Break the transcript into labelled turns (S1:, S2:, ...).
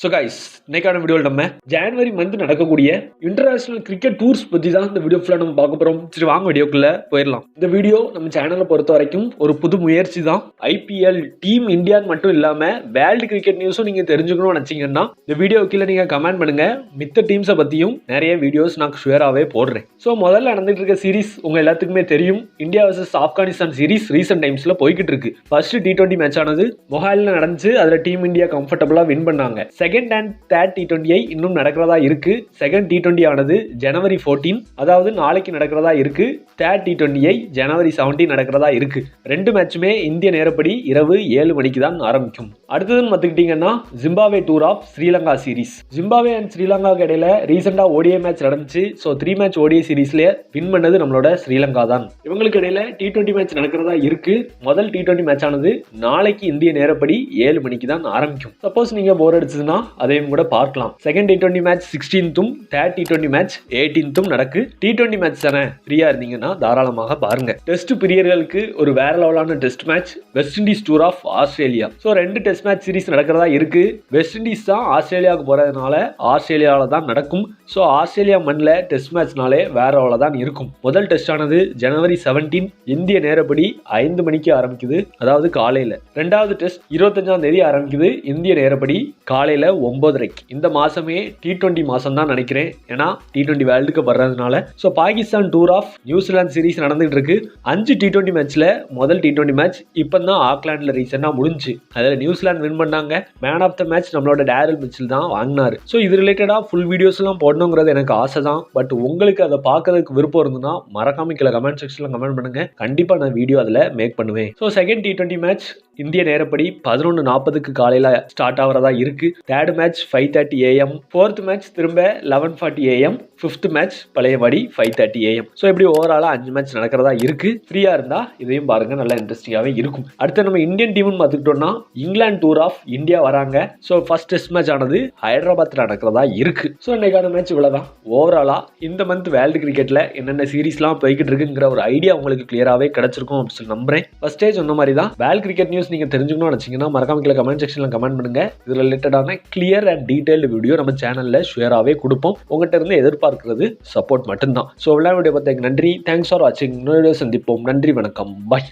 S1: So guys இன்னைக்கான வீடியோவில் நம்ம ஜனவரி மந்த் நடக்கக்கூடிய இன்டர்நேஷனல் கிரிக்கெட் டூர்ஸ் பற்றி தான் இந்த வீடியோ ஃபுல்லாக நம்ம பார்க்க போகிறோம். சரி வாங்க வீடியோக்குள்ளே போயிடலாம். இந்த வீடியோ நம்ம சேனலை பொறுத்த வரைக்கும் ஒரு புது முயற்சி தான். ஐபிஎல் டீம் இந்தியான்னு மட்டும் இல்லாமல் வேர்ல்டு கிரிக்கெட் நியூஸும் நீங்கள் தெரிஞ்சுக்கணும்னு நினச்சிங்கன்னா இந்த வீடியோ கீழே நீங்கள் கமெண்ட் பண்ணுங்கள். மித்த டீம்ஸை பற்றியும் நிறைய வீடியோஸ் நான் ஷுவராகவே போடுறேன். ஸோ முதல்ல நடந்துகிட்டு இருக்க சீரிஸ் உங்கள் எல்லாத்துக்குமே தெரியும். India versus Afghanistan series recent டைம்ஸில் போய்கிட்டு இருக்கு. ஃபர்ஸ்ட் T20 மேட்ச் ஆனது மொஹாலில் நடந்துச்சு. அதில் டீம் இந்தியா கம்ஃபர்டபுளாக வின் பண்ணாங்க. செகண்ட் அண்ட் தேர்ட் T20 இன்னும் நடக்கிறதா இருக்கு. செகண்ட் T20 ஆனது ஜனவரி 14, அதாவது நாளைக்கு நடக்கிறதா இருக்கு. தேர்ட் T20 ஜனவரி 17 நடக்கிறதா இருக்கு. ரெண்டு மேட்சுமே இந்திய நேரப்படி இரவு 7 மணிக்கு தான் ஆரம்பிக்கும். அடுத்ததுன்னு பார்த்துக்கிட்டீங்கன்னா Zimbabwe tour of Sri Lanka series. Zimbabwe and ஸ்ரீலங்காக்கு இடையில ரீசெண்டா ODI மேட்ச் நடந்துச்சு. ஸோ 3 மேட்ச் ODI சீரீஸ்ல வின் பண்ணது நம்மளோட ஸ்ரீலங்கா தான். இவங்களுக்கு இடையில T20 மேட்ச் நடக்கிறதா இருக்கு. முதல் T20 மேட்ச் ஆனது நாளைக்கு இந்திய நேரப்படி 7 மணிக்கு தான் ஆரம்பிக்கும். சப்போஸ் நீங்க போர் அடிச்சதுன்னா அதையும் கூட பார்க்கலாம். Second T20 match 16th, third T20 match 18th நடக்கு. T20 மேட்ச் தானே, ஃப்ரீயா இருந்தீங்கன்னா தாராளமாக பாருங்க. டெஸ்ட் பிரியர்களுக்கு ஒரு வேற லெவலான test match West Indies tour of Australia. So 2 test match series நடக்கிறதா இருக்கு. வெஸ்ட் இண்டீஸ் தான் ஆஸ்திரேலியாவுக்கு போறதுனால ஆஸ்திரேலியாவில் தான் நடக்கும். ஸோ ஆஸ்திரேலியா மண்ணில் டெஸ்ட் மேட்ச்னாலே வேற லெவலில் தான் இருக்கும். முதல் டெஸ்ட் ஆனது ஜனவரி 17 இந்திய நேரப்படி 5 மணிக்கு ஆரம்பிக்குது, அதாவது காலையில். ரெண்டாவது டெஸ்ட் 25ஆம் தேதி ஆரம்பிக்குது இந்திய நேரப்படி காலையில் 9:30. இந்த மாசமே T20 மாசம் தான் நினைக்கிறேன், ஏன்னா T20 வேர்ல்டு கப் வர்றதுனால. So Pakistan tour of New Zealand series நடந்துகிட்டு இருக்கு. 5 T20 மேட்ச்ல முதல் T20 மேட்ச் இப்போ தான் ஆக்லாண்டில் ரீசெண்டாக முடிஞ்சு. அதில் நியூசிலாந்து வின் பண்ணாங்க. மேன் ஆஃப் த மேட்ச் நம்மளோட டேரல் மிச்சல் தான் வாங்கினாரு. ஸோ இது ரிலேட்டடாக ஃபுல் வீடியோஸ் எல்லாம் போடணுங்கிறது எனக்கு ஆசை தான். பட் உங்களுக்கு அதை பார்க்கறதுக்கு விருப்பம் இருந்ததுன்னா மறக்காம கீழே கமெண்ட் செக்ஷன்ல கமெண்ட் பண்ணுங்க. கண்டிப்பா நான் வீடியோ அதில் மேக் பண்ணுவேன். ஸோ செகண்ட் T20 மேட்ச் இந்திய நேரப்படி 11:40 காலையில் ஸ்டார்ட் ஆகிறதா இருக்கு. Third match 5:30 AM, fourth match திரும்ப 11:40 AM, ஃபிஃப்த் மேட்ச் பழையபடி 5:30 AM. ஸோ இப்படி ஓவராலாக 5 மேட்ச் நடக்கிறதா இருக்கு. ஃப்ரீயா இருந்தா இதையும் பாருங்க, நல்லா இன்ட்ரெஸ்டிங்காகவே இருக்கும். அடுத்து நம்ம இந்தியன் டீம்னு பார்த்துக்கிட்டோம்னா இங்கிலாந்து டூர் ஆஃப் இந்தியா வராங்க. ஸோ ஃபர்ஸ்ட் டெஸ்ட் மேட்ச் ஆனது ஹைதராபாத்தில் நடக்கிறதா இருக்கு. ஸோ இன்னைக்கான மேட்ச் இவ்வளவுதான். ஓவராலா இந்த மந்த் வேர்ல்டு கிரிக்கெட்ல என்னென்ன சீரீஸ்லாம் போய்கிட்டு இருக்குங்கிற ஒரு ஐடியா உங்களுக்கு கிளியராகவே கிடைச்சிருக்கும் அப்படின்னு சொல்லி நம்புறேன். ஃபர்ஸ்டே சொன்ன மாதிரி தான் வேர்ல்டு கிரிக்கெட் நியூஸ் நீங்க தெரிஞ்சுக்கணும்னு நினைச்சீங்கன்னா மறக்காம கீழே கமெண்ட் செக்ஷன்ல கமெண்ட் பண்ணுங்க. இது ரிலேட்டடான கிளியர் அண்ட் டீடைல்டு வீடியோ நம்ம சேனல்ல ஷேராகவே கொடுப்போம். உங்ககிட்ட இருந்து எதிர்பார்க்கிறது சப்போர்ட் மட்டும்தான். ஸோ விளையாட வீடியோ பார்த்து நன்றி. தேங்க்ஸ் ஃபார் வாட்சிங். இன்னொரு வீடியோ சந்திப்போம். நன்றி, வணக்கம், பாய்.